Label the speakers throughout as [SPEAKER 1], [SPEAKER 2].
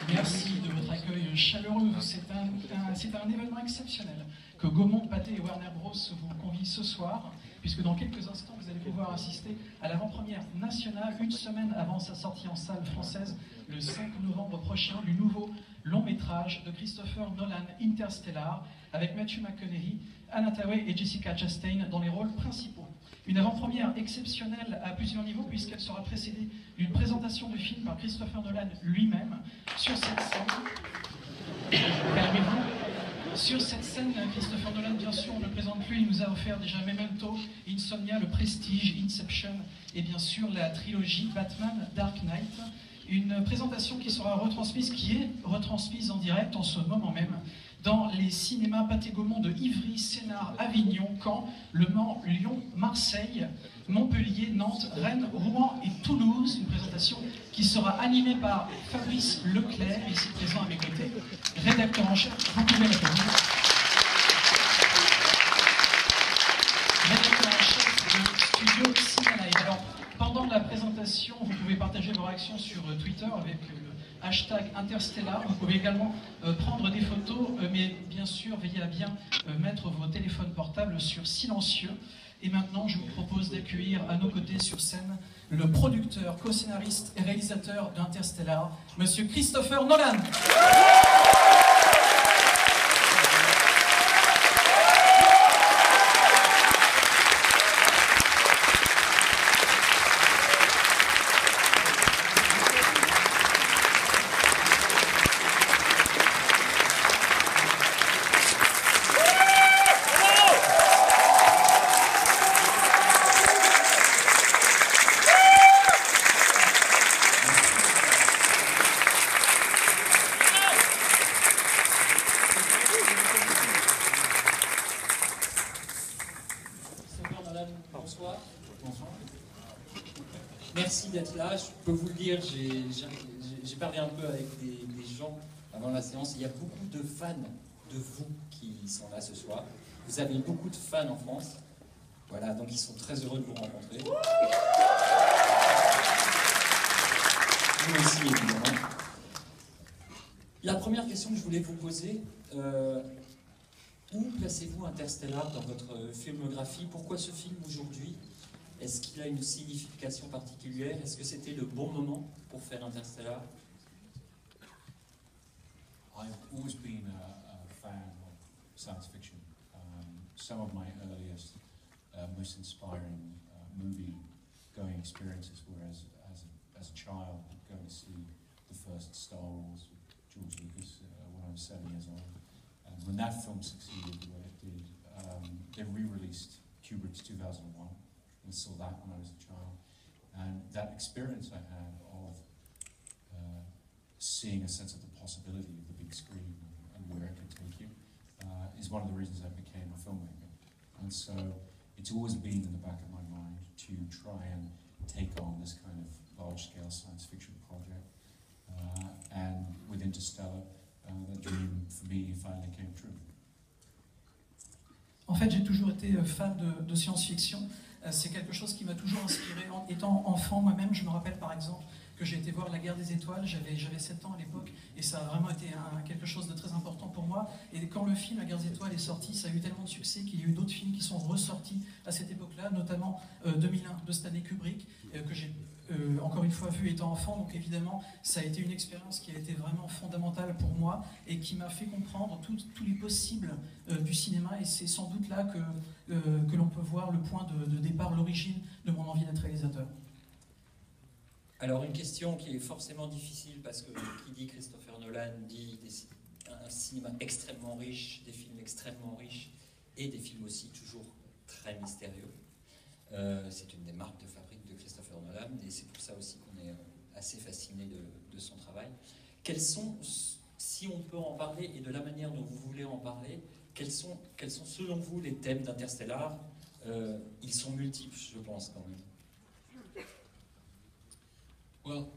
[SPEAKER 1] Merci de votre accueil chaleureux. C'est un événement exceptionnel que Gaumont, Pathé et Warner Bros. Vous convient ce soir, puisque dans quelques instants, vous allez pouvoir assister à l'avant-première nationale, une semaine avant sa sortie en salle française, le 5 novembre prochain, du nouveau long-métrage de Christopher Nolan, Interstellar, avec Matthew McConaughey, Anna Hathaway et Jessica Chastain dans les rôles principaux. Une avant-première exceptionnelle à plusieurs niveaux, puisqu'elle sera précédée d'une présentation du film par Christopher Nolan lui-même sur cette scène. Calmez-vous. Sur cette scène, Christopher Nolan, bien sûr, on ne le présente plus, il nous a offert déjà Memento, Insomnia, Le Prestige, Inception et bien sûr la trilogie Batman Dark Knight. Une présentation qui sera retransmise, qui est retransmise en direct en ce moment même dans les cinémas Pathé Gaumont de Ivry, Sénart, Avignon, Caen, Le Mans, Lyon, Marseille, Montpellier, Nantes, Rennes, Rouen et Toulouse. Une présentation qui sera animée par Fabrice Leclerc, ici présent à mes côtés, rédacteur en chef, vous pouvez l'applaudir. Rédacteur en chef de Studio Cinelive. Alors, pendant la présentation, vous pouvez partager vos réactions sur Twitter avec le hashtag Interstellar. Vous pouvez également prendre des photos, mais bien sûr, veillez à bien mettre vos téléphones portables sur silencieux. Et maintenant, je vous propose d'accueillir à nos côtés sur scène le producteur, co-scénariste et réalisateur d'Interstellar, Monsieur Christopher Nolan.
[SPEAKER 2] Bonsoir. Bonsoir. Merci d'être là. Je peux vous le dire, j'ai parlé un peu avec des gens avant la séance. Il y a beaucoup de fans de vous qui sont là ce soir. Vous avez beaucoup de fans en France. Voilà, donc ils sont très heureux de vous rencontrer. Nous aussi, évidemment. La première question que je voulais vous poser, où placez-vous Interstellar dans votre filmographie? Pourquoi ce film aujourd'hui? Est-ce qu'il a une signification particulière? Est-ce que c'était le bon moment pour faire Interstellar?
[SPEAKER 3] I've always been a fan of science fiction. Some of my earliest, most inspiring movie-going experiences were as a child, going to see the first Star Wars with George Lucas when I was 7 years old. And when that film succeeded the way it did, they re-released Kubrick's 2001, and saw that when I was a child. And that experience I had of seeing a sense of the possibility of the big screen and where it could take you is one of the reasons I became a filmmaker. And so it's always been in the back of my mind to try and take on this kind of large-scale science fiction project. And with Interstellar, that dream for me finally came true.
[SPEAKER 1] En fait, j'ai toujours été fan de science-fiction. C'est quelque chose qui m'a toujours inspiré. Étant enfant moi-même, je me rappelle par exemple que j'ai été voir La Guerre des Étoiles, j'avais 7 ans à l'époque, et ça a vraiment été quelque chose de très important pour moi. Et quand le film La Guerre des Étoiles est sorti, ça a eu tellement de succès qu'il y a eu d'autres films qui sont ressortis à cette époque-là, notamment 2001 de Stanley Kubrick, que j'ai encore une fois vu étant enfant. Donc évidemment, ça a été une expérience qui a été vraiment fondamentale pour moi et qui m'a fait comprendre tous les possibles du cinéma. Et c'est sans doute là que l'on peut voir le point de départ, l'origine de mon envie d'être réalisateur.
[SPEAKER 2] Alors une question qui est forcément difficile parce que qui dit Christopher Nolan dit un cinéma extrêmement riche, des films extrêmement riches et des films aussi toujours très mystérieux. C'est une des marques de fabrique de Christopher Nolan et c'est pour ça aussi qu'on est assez fasciné de son travail. Quels sont, si on peut en parler et de la manière dont vous voulez en parler, quels sont selon vous les thèmes d'Interstellar? Ils sont multiples, je pense quand même.
[SPEAKER 3] Well,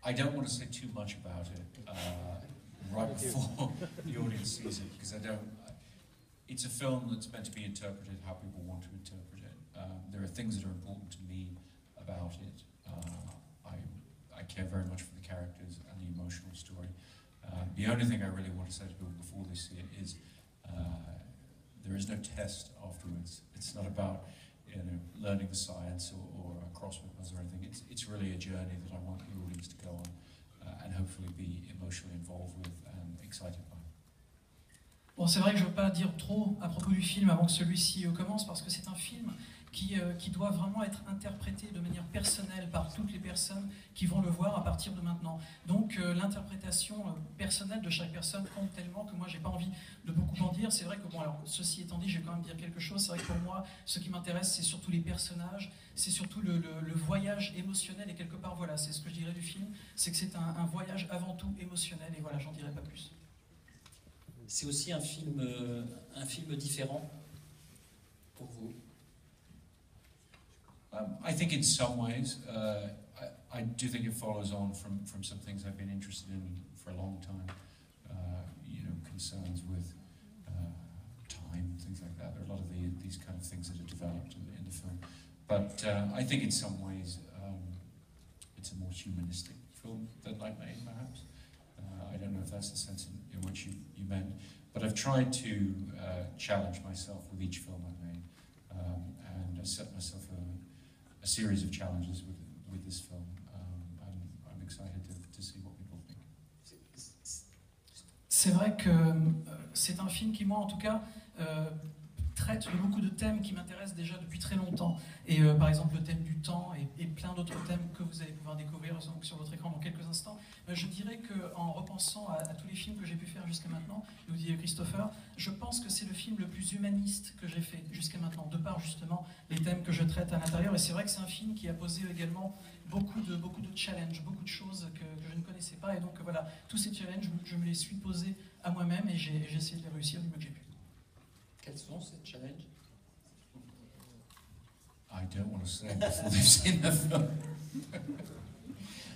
[SPEAKER 3] I don't want to say too much about it right before the audience sees it, because it's a film that's meant to be interpreted how people want to interpret it. There are things that are important to me about it. I care very much for the characters and the emotional story. only thing I really want to say to people before they see it is there is no test afterwards. It's not about learning the science or a crossword puzzle or anything. It's really a journey that I want the audience to go on and hopefully be emotionally involved with and excited by.
[SPEAKER 1] Bon, c'est vrai que je ne veux pas dire trop à propos du film avant que celui-ci commence, parce que c'est un film qui doit vraiment être interprété de manière personnelle par toutes les personnes qui vont le voir à partir de maintenant. Donc l'interprétation personnelle de chaque personne compte tellement que moi j'ai pas envie de beaucoup en dire. C'est vrai que bon, alors ceci étant dit, je vais quand même dire quelque chose. C'est vrai que pour moi, ce qui m'intéresse, c'est surtout les personnages, c'est surtout le voyage émotionnel, et quelque part voilà, c'est ce que je dirais du film, c'est que c'est un voyage avant tout émotionnel, et voilà, j'en dirai pas plus.
[SPEAKER 2] C'est aussi un film différent pour vous.
[SPEAKER 3] I think in some ways, I do think it follows on from some things I've been interested in for a long time. Concerns with time, things like that. There are a lot of these kind of things that are developed in the film. But I think in some ways it's a more humanistic film than I've made, perhaps. I don't know if that's the sense in which you meant. But I've tried to challenge myself with each film I've made. And I set myself a series of challenges with this film. I'm excited to see what people think.
[SPEAKER 1] C'est vrai que c'est un film qui, moi en tout cas, traite de beaucoup de thèmes qui m'intéressent déjà depuis très longtemps. Et par exemple le thème du temps et plein d'autres thèmes que vous allez pouvoir découvrir sur votre écran dans quelques instants. Je dirais qu'en repensant à tous les films que j'ai pu faire jusqu'à maintenant, nous dit Christopher, je pense que c'est le film le plus humaniste que j'ai fait jusqu'à maintenant, de par justement les thèmes que je traite à l'intérieur. Et c'est vrai que c'est un film qui a posé également beaucoup de challenges, beaucoup de choses que je ne connaissais pas. Et donc voilà, tous ces challenges, je me les suis posés à moi-même et j'ai essayé de les réussir du mieux que j'ai pu.
[SPEAKER 2] Quels sont ces challenges?
[SPEAKER 3] I don't want to say before they've seen the film.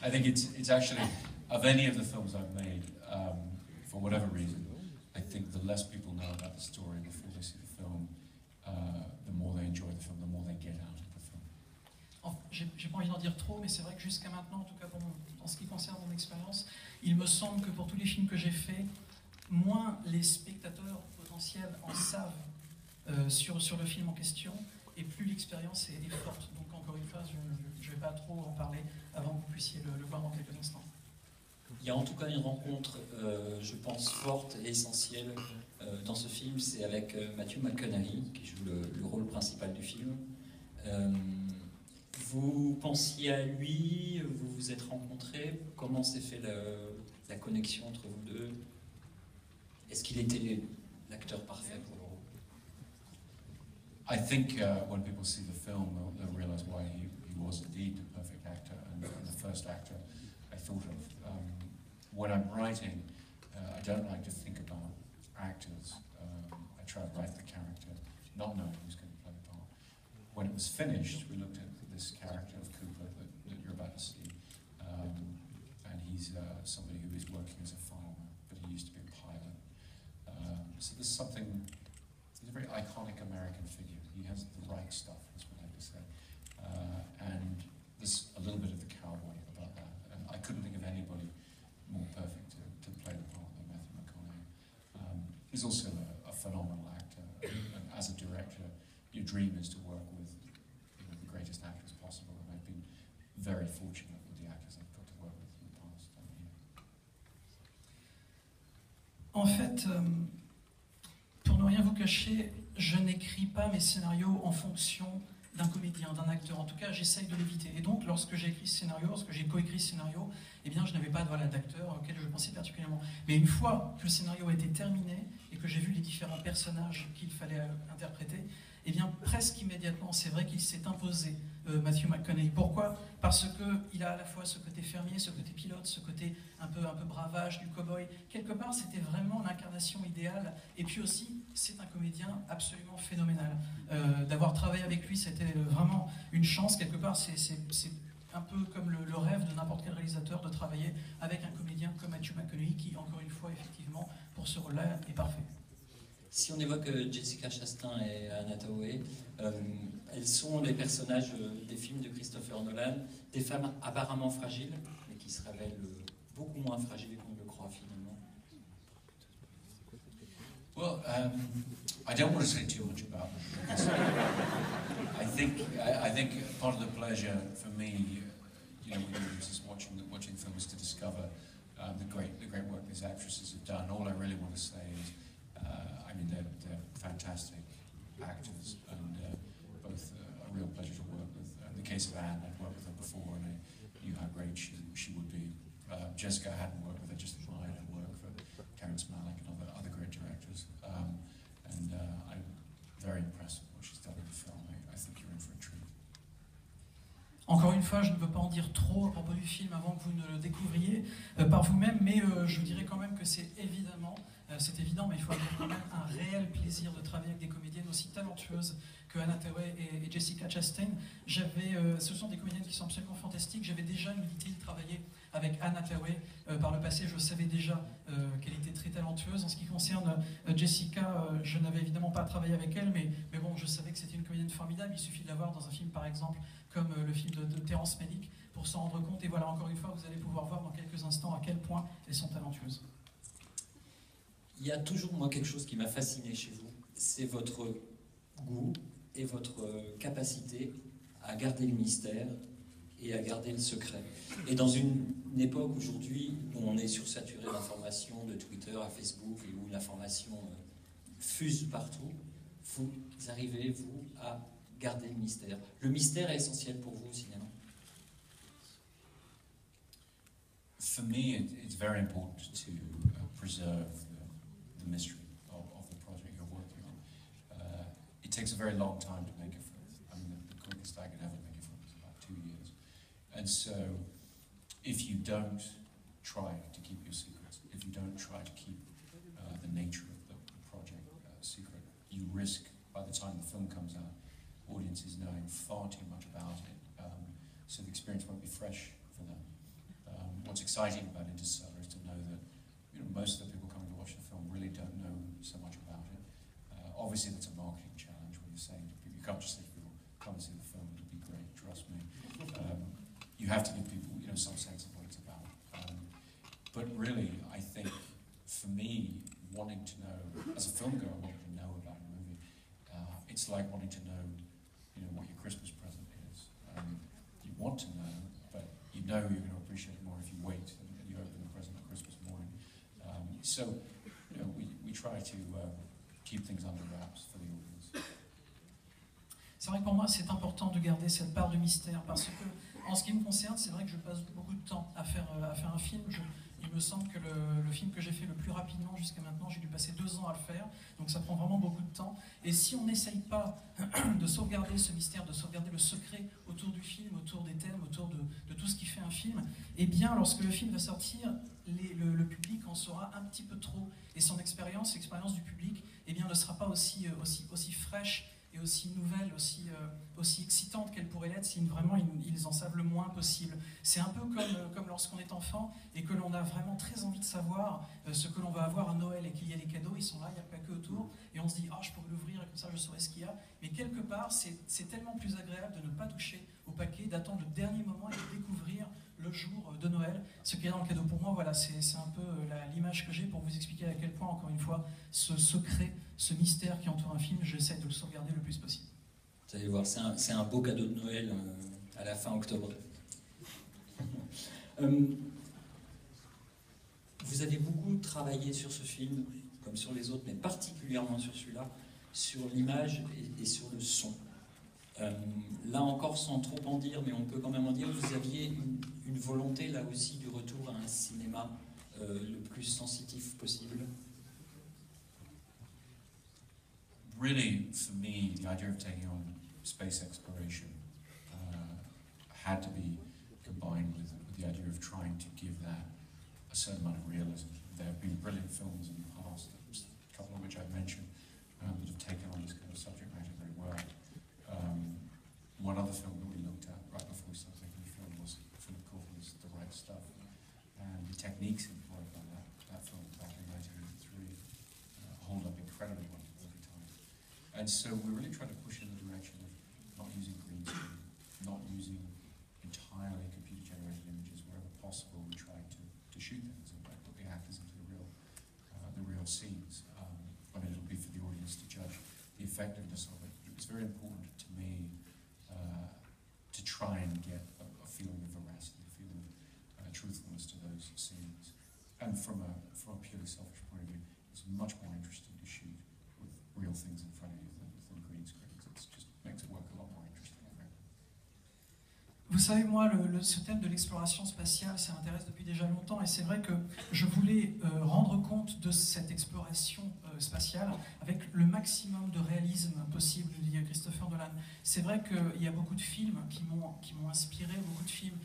[SPEAKER 3] I think it's actually, of any of the films I've made, for whatever reason, I think the less people know about the story before they see the film, the more they enjoy the film, the more they get out of the film.
[SPEAKER 1] J'ai pas envie d'en dire trop, mais c'est vrai que jusqu'à maintenant, en tout cas en ce qui concerne mon expérience, il me semble que pour tous les films que j'ai faits, moins les spectateurs potentiels en savent sur le film en question, et plus l'expérience est forte. Donc encore une fois, je ne vais pas trop en parler avant que vous puissiez le voir dans quelques instants.
[SPEAKER 2] Il y a en tout cas une rencontre, je pense, forte et essentielle dans ce film, c'est avec Matthew McConaughey, qui joue le rôle principal du film. Vous pensiez à lui, vous vous êtes rencontrés, comment s'est fait la connexion entre vous deux? Est-ce qu'il était l'acteur parfait pour le rôle?
[SPEAKER 3] I think when people see the film, they'll realize why he was indeed the perfect actor and the first actor I thought of. When I'm writing, I don't like to think about actors. I try to write the character, not knowing who's going to play the part. When it was finished, we looked at this character of Cooper that you're about to see, and he's somebody who is working as a farmer, but he used to be a pilot. So there's something. He's a very iconic American figure. He has the right stuff, as we like to say. And there's a little bit of the cowboy about that. And I couldn't think of anybody more perfect to play the part than Matthew McConaughey. He's also a phenomenal actor. And as a director, your dream is to work with the greatest actors possible. And I've been very fortunate with the actors I've got to work with in the past.
[SPEAKER 1] En fait, pour ne rien vous cacher, je n'écris pas mes scénarios en fonction d'un comédien, d'un acteur. En tout cas, j'essaye de l'éviter. Et donc, lorsque j'ai écrit ce scénario, lorsque j'ai coécrit ce scénario, eh bien, je n'avais pas d'acteur auquel je pensais particulièrement. Mais une fois que le scénario a été terminé et que j'ai vu les différents personnages qu'il fallait interpréter, eh bien, presque immédiatement, c'est vrai qu'il s'est imposé, Matthew McConaughey. Pourquoi? Parce qu'il a à la fois ce côté fermier, ce côté pilote, ce côté un peu bravage du cow-boy. Quelque part, c'était vraiment l'incarnation idéale. Et puis aussi, c'est un comédien absolument phénoménal. D'avoir travaillé avec lui, c'était vraiment une chance. Quelque part, c'est un peu comme le rêve de n'importe quel réalisateur de travailler avec un comédien comme Matthew McConaughey, qui, encore une fois, effectivement, pour ce rôle-là, est parfait.
[SPEAKER 2] Si on évoque Jessica Chastain et Anna Thaoué, elles sont les personnages des films de Christopher Nolan, des femmes apparemment fragiles, mais qui se révèlent beaucoup moins fragiles qu'on le croit finalement.
[SPEAKER 3] I don't want to say too much about them because I think part of the pleasure for me, is just watching films to discover the great work these actresses have done. All I really want to say is, they're fantastic actors, and both a real pleasure to work with. In the case of Anne, I'd worked with her before, and I knew how great she would be. Jessica, I hadn't worked with her, just admired her work for Terrence Malick and other great directors. I'm very impressed with what she's done in the film. I think you're in for a treat.
[SPEAKER 1] Encore une fois, je ne veux pas en dire trop à propos du film avant que vous ne le découvriez par vous-même, mais je dirais quand même que c'est évident, mais il faut avoir quand même un réel plaisir de travailler avec des comédiennes aussi talentueuses que Anna Thaouet et Jessica Chastain. Ce sont des comédiennes qui sont absolument fantastiques. J'avais déjà, me dit-il, travaillé avec Anna Thaouet par le passé. Je savais déjà qu'elle était très talentueuse. En ce qui concerne Jessica, je n'avais évidemment pas travaillé avec elle, mais bon, je savais que c'était une comédienne formidable. Il suffit de la voir dans un film, par exemple, comme le film de Terrence Malick, pour s'en rendre compte. Et voilà, encore une fois, vous allez pouvoir voir dans quelques instants à quel point elles sont talentueuses.
[SPEAKER 2] Il y a toujours, moi, quelque chose qui m'a fasciné chez vous, c'est votre goût et votre capacité à garder le mystère et à garder le secret. Et dans une époque aujourd'hui où on est sursaturé d'informations, de Twitter à Facebook, et où l'information fuse partout, vous arrivez, vous, à garder le mystère. Le mystère est essentiel pour vous au cinéma?
[SPEAKER 3] For me, it's very important to preserve the mystery of the project you're working on. It takes a very long time to make a film. The quickest I could ever make a film is about 2 years. And so, if you don't try to keep your secrets, if you don't try to keep the nature of the project secret, you risk, by the time the film comes out, audiences knowing far too much about it, so the experience won't be fresh for them. What's exciting about Interstellar is to know that most of the people coming to watch the film really don't know so much about it. Obviously, that's a marketing challenge when you're saying to people, you can't just say to people, come and see the film, it'll be great, trust me. You have to give people some sense of what it's about. But really, I think, for me, wanting to know, as a filmgoer, wanting to know about a movie, it's like wanting to know, what your Christmas present is. You want to know, but you know you're going to appreciate it more if you wait and you open the present on Christmas morning. So, we try to keep things under wraps for the audience.
[SPEAKER 1] C'est vrai que pour moi, c'est important de garder cette part de mystère parce que, en ce qui me concerne, c'est vrai que je passe beaucoup de temps à faire un film. Il me semble que le film que j'ai fait le plus rapidement jusqu'à maintenant, j'ai dû passer 2 ans à le faire, donc ça prend vraiment beaucoup de temps. Et si on n'essaye pas de sauvegarder ce mystère, de sauvegarder le secret autour du film, autour des thèmes, autour de tout ce qui fait un film, eh bien, lorsque le film va sortir, le public en saura un petit peu trop. Et son l'expérience du public, eh bien, ne sera pas aussi fraîche et aussi nouvelle, aussi excitante qu'elle pourrait l'être si vraiment ils en savent le moins possible. C'est un peu comme lorsqu'on est enfant et que l'on a vraiment très envie de savoir ce que l'on va avoir à Noël et qu'il y a des cadeaux, ils sont là, il n'y a pas que autour, et on se dit « Ah, je pourrais l'ouvrir et comme ça je saurais ce qu'il y a ». Mais quelque part, c'est tellement plus agréable de ne pas toucher au paquet, d'attendre le dernier moment et de découvrir le jour de Noël ce qu'il y a dans le cadeau. Pour moi, voilà, c'est un peu l'image que j'ai pour vous expliquer à quel point, encore une fois, ce secret, ce mystère qui entoure un film, j'essaie de le sauvegarder le plus possible.
[SPEAKER 2] Vous allez voir, c'est un beau cadeau de Noël à la fin octobre. Vous avez beaucoup travaillé sur ce film, comme sur les autres, mais particulièrement sur celui-là, sur l'image et sur le son. Là encore, sans trop en dire, mais on peut quand même en dire, vous aviez une volonté là aussi du retour à un cinéma le plus sensitif possible.
[SPEAKER 3] Really, for me, the idea of taking on space exploration had to be combined with the idea of trying to give that a certain amount of realism. There have been brilliant films in the past, a couple of which I've mentioned, that have taken on this kind of subject matter very well. One other film that we looked at right before we started making the film was Philip Kaufman's The Right Stuff, and the techniques employed by that film back in 1983 hold up incredibly well every time. And so we really try to push in the direction of not using green screen, not using entirely computer-generated images. Wherever possible, we try to shoot things and put the actors into the real scenes. It'll be for and from a purely selfish point of view, it's much more interesting to shoot with real things in front of you than green screens. It just makes it work a lot more interesting, I think.
[SPEAKER 1] Vous savez, moi, ce thème de l'exploration spatiale, ça m'intéresse depuis déjà longtemps, et c'est vrai que je voulais rendre compte de cette exploration spatiale avec le maximum de réalisme possible, dit Christopher Nolan. C'est vrai qu'il y a beaucoup de films qui m'ont inspiré, beaucoup de films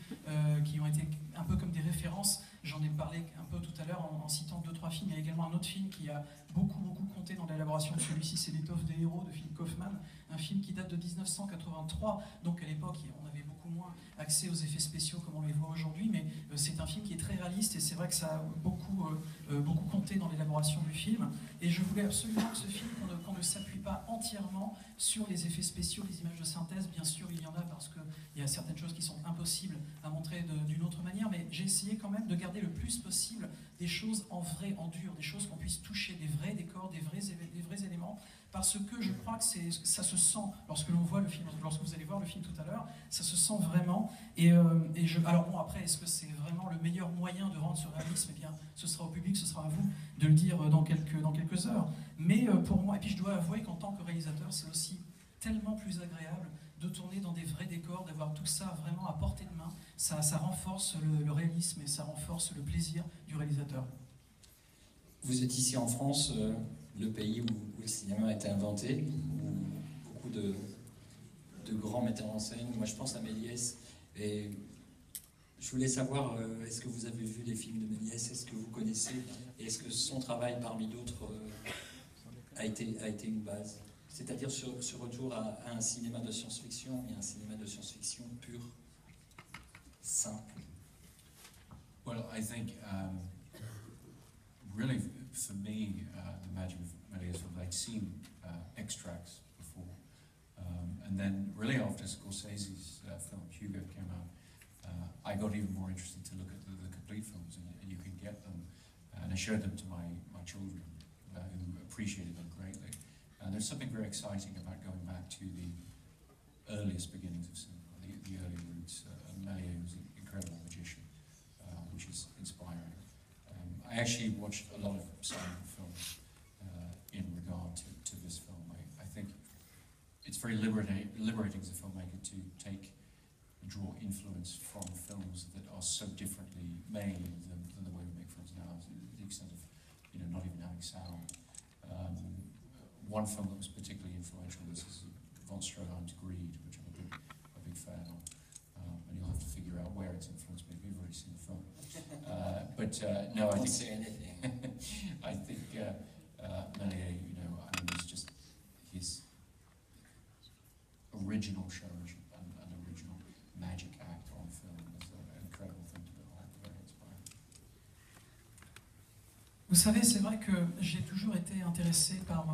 [SPEAKER 1] qui ont été un peu comme des références. J'en ai parlé un peu tout à l'heure en citant 2-3 films. Il y a également un autre film qui a beaucoup compté dans l'élaboration de celui-ci, c'est L'étoffe des héros de Philip Kaufman, un film qui date de 1983, donc à l'époque on avait beaucoup moins accès aux effets spéciaux comme on les voit aujourd'hui, mais c'est un film qui est très réaliste et c'est vrai que ça a beaucoup compté dans l'élaboration du film. Et je voulais absolument que ce film, qu'on ne s'appuie pas entièrement sur les effets spéciaux, les images de synthèse. Bien sûr, il y en a parce qu'il y a certaines choses qui sont impossibles à montrer d'une autre manière, mais j'ai essayé quand même de garder le plus possible des choses en vrai, en dur, des choses qu'on puisse toucher, des vrais décors, des vrais éléments, parce que je crois que ça se sent lorsque l'on voit le film, lorsque vous allez voir le film tout à l'heure, ça se sent vraiment. Alors bon, après, est-ce que c'est vraiment le meilleur moyen de rendre ce réalisme? Eh bien, ce sera au public, ce sera à vous de le dire dans quelques heures. Mais pour moi, et puis je dois avouer qu'en tant que réalisateur, c'est aussi tellement plus agréable de tourner dans des vrais décors, d'avoir tout ça vraiment à portée de main. Ça renforce le réalisme et ça renforce le plaisir du réalisateur.
[SPEAKER 2] Vous êtes ici en France, le pays où le cinéma a été inventé, où beaucoup de grands metteurs en scène, moi je pense à Méliès, et je voulais savoir, est-ce que vous avez vu des films de Méliès, est-ce que vous connaissez, et est-ce que son travail parmi d'autres a été une base? C'est-à-dire ce retour à un cinéma de science-fiction, et un cinéma de science-fiction pur, simple.
[SPEAKER 3] Well, I think really for me, the magic of Méliès was I'd seen extracts before, and then really after Scorsese's film Hugo came out, I got even more interested to look at the complete films, and you can get them, and I showed them to my children, who appreciated them greatly. And there's something very exciting about going back to the earliest beginnings of cinema, the early roots. Méliès was an incredible magician, which is inspiring. I actually watched a lot of silent films in regard to this film. I think it's very liberating as a filmmaker to draw influence from films that are so differently made than the way we make films now, to the extent of not even having sound. One film that was particularly influential is von Stroheim's Greed, which I'm a big fan of, and you'll have to figure out where it's influenced me. We've already seen the film, no, I
[SPEAKER 2] Don't
[SPEAKER 3] think
[SPEAKER 2] say anything.
[SPEAKER 3] I think Méliès, it's just his original showmanship and original magic act on film is an incredible thing to behold, very inspiring.
[SPEAKER 1] Vous savez, c'est vrai que j'ai toujours été intéressé par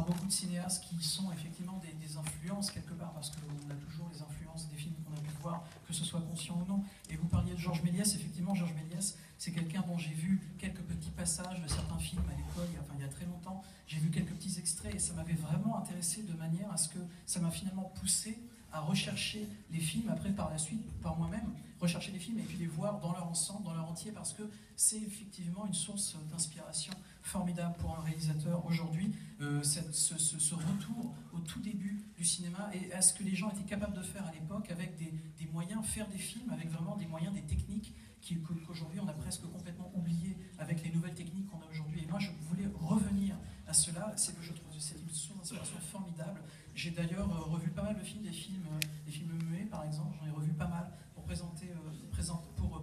[SPEAKER 1] beaucoup de cinéastes qui sont effectivement des influences quelque part, parce qu'on a toujours les influences des films qu'on a pu voir, que ce soit conscient ou non. Et vous parliez de Georges Méliès, effectivement, Georges Méliès, c'est quelqu'un dont j'ai vu quelques petits passages de certains films à l'école, il y a très longtemps. J'ai vu quelques petits extraits et ça m'avait vraiment intéressé de manière à ce que ça m'a finalement poussé à rechercher les films, après par la suite, par moi-même, rechercher les films et puis les voir dans leur ensemble, dans leur entier, parce que c'est effectivement une source d'inspiration formidable pour un réalisateur aujourd'hui, ce retour au tout début du cinéma et à ce que les gens étaient capables de faire à l'époque avec des moyens, faire des films avec vraiment des moyens, des techniques qu'aujourd'hui on a presque complètement oublié avec les nouvelles techniques qu'on a aujourd'hui. Et moi je voulais revenir à cela, c'est que je trouve que c'est une source d'inspiration formidable. J'ai d'ailleurs revu pas mal de films, des films muets par exemple, j'en ai revu pas mal pour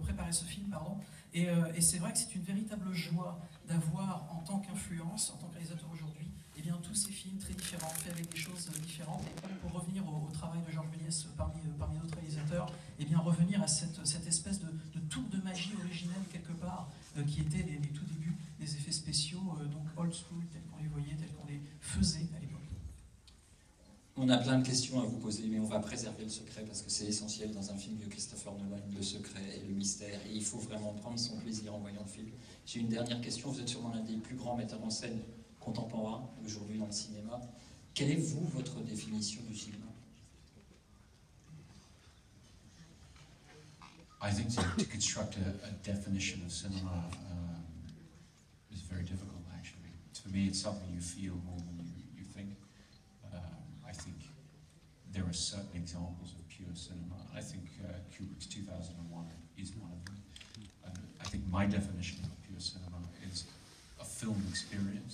[SPEAKER 1] préparer ce film, pardon. Et c'est vrai que c'est une véritable joie d'avoir en tant qu'influence, en tant que réalisateur aujourd'hui, eh bien tous ces films très différents, faits avec des choses différentes. Et pour revenir au travail de Georges Méliès parmi d'autres réalisateurs, eh bien revenir à cette espèce de tour de magie originelle quelque part, qui était les tout débuts des effets spéciaux, donc old school, tels qu'on les voyait, tels qu'on les faisait à l'époque.
[SPEAKER 2] On a plein de questions à vous poser, mais on va préserver le secret parce que c'est essentiel dans un film de Christopher Nolan, le secret et le mystère. Et il faut vraiment prendre son plaisir en voyant le film. J'ai une dernière question. Vous êtes sûrement l'un des plus grands metteurs en scène contemporains aujourd'hui dans le cinéma. Quelle est, vous, votre définition du cinéma?
[SPEAKER 3] I think to construct a definition of cinema me, it's something you feel more than you think. I think there are certain examples of pure cinema. I think Kubrick's 2001 is one of them. I think my definition of pure cinema is a film experience.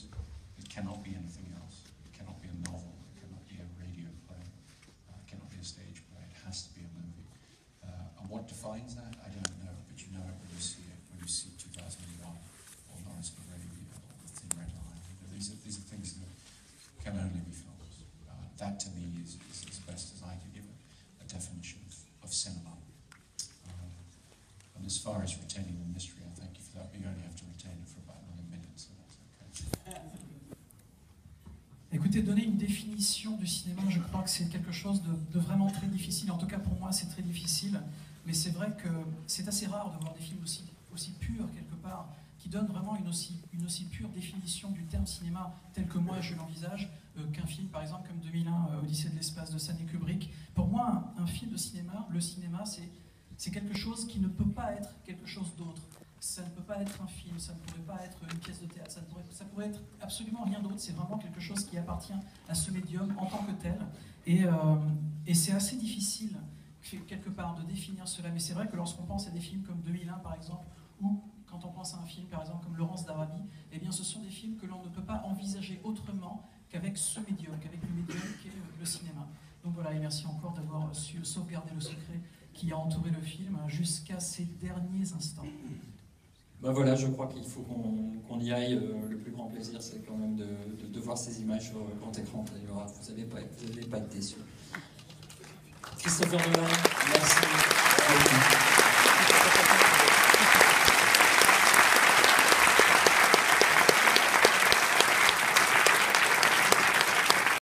[SPEAKER 3] It cannot be anything else. It cannot be a novel. It cannot be a radio play. It cannot be a stage play. It has to be a movie. And what defines that? I don't know, but you know it when you see it. When you see 2001 or Lawrence of Arabia or The Thin Red Line. These are things that can only be films. That to me is as best as I can give it a definition of cinema. And as far as retaining the mystery, I thank you for that. But you only have to retain it for about another minute, so that's okay.
[SPEAKER 1] Écoutez, donner une définition du cinéma, je crois que c'est quelque chose de vraiment très difficile. En tout cas, pour moi, c'est très difficile. Mais c'est vrai que c'est assez rare de voir des films aussi purs, quelque part, qui donnent vraiment une aussi pure définition du terme cinéma tel que moi je l'envisage, qu'un film, par exemple, comme 2001, Odyssée de l'espace de Stanley Kubrick. Pour moi, un film de cinéma, le cinéma, c'est quelque chose qui ne peut pas être quelque chose d'autre. Ça ne peut pas être un film, ça ne pourrait pas être une pièce de théâtre, ça pourrait être absolument rien d'autre. C'est vraiment quelque chose qui appartient à ce médium en tant que tel. Et c'est assez difficile, quelque part, de définir cela. Mais c'est vrai que lorsqu'on pense à des films comme 2001, par exemple, ou quand on pense à un film, par exemple, comme Laurence d'Arabie, eh bien, ce sont des films que l'on ne peut pas envisager autrement qu'avec ce médium, qu'avec le médium qui est le cinéma. Donc voilà, et merci encore d'avoir su sauvegarder le secret qui a entouré le film jusqu'à ces derniers instants.
[SPEAKER 2] Ben voilà, je crois qu'il faut qu'on y aille. Le plus grand plaisir, c'est quand même de voir ces images sur grand écran. Vous n'allez pas être déçus. Christopher Nolan, merci.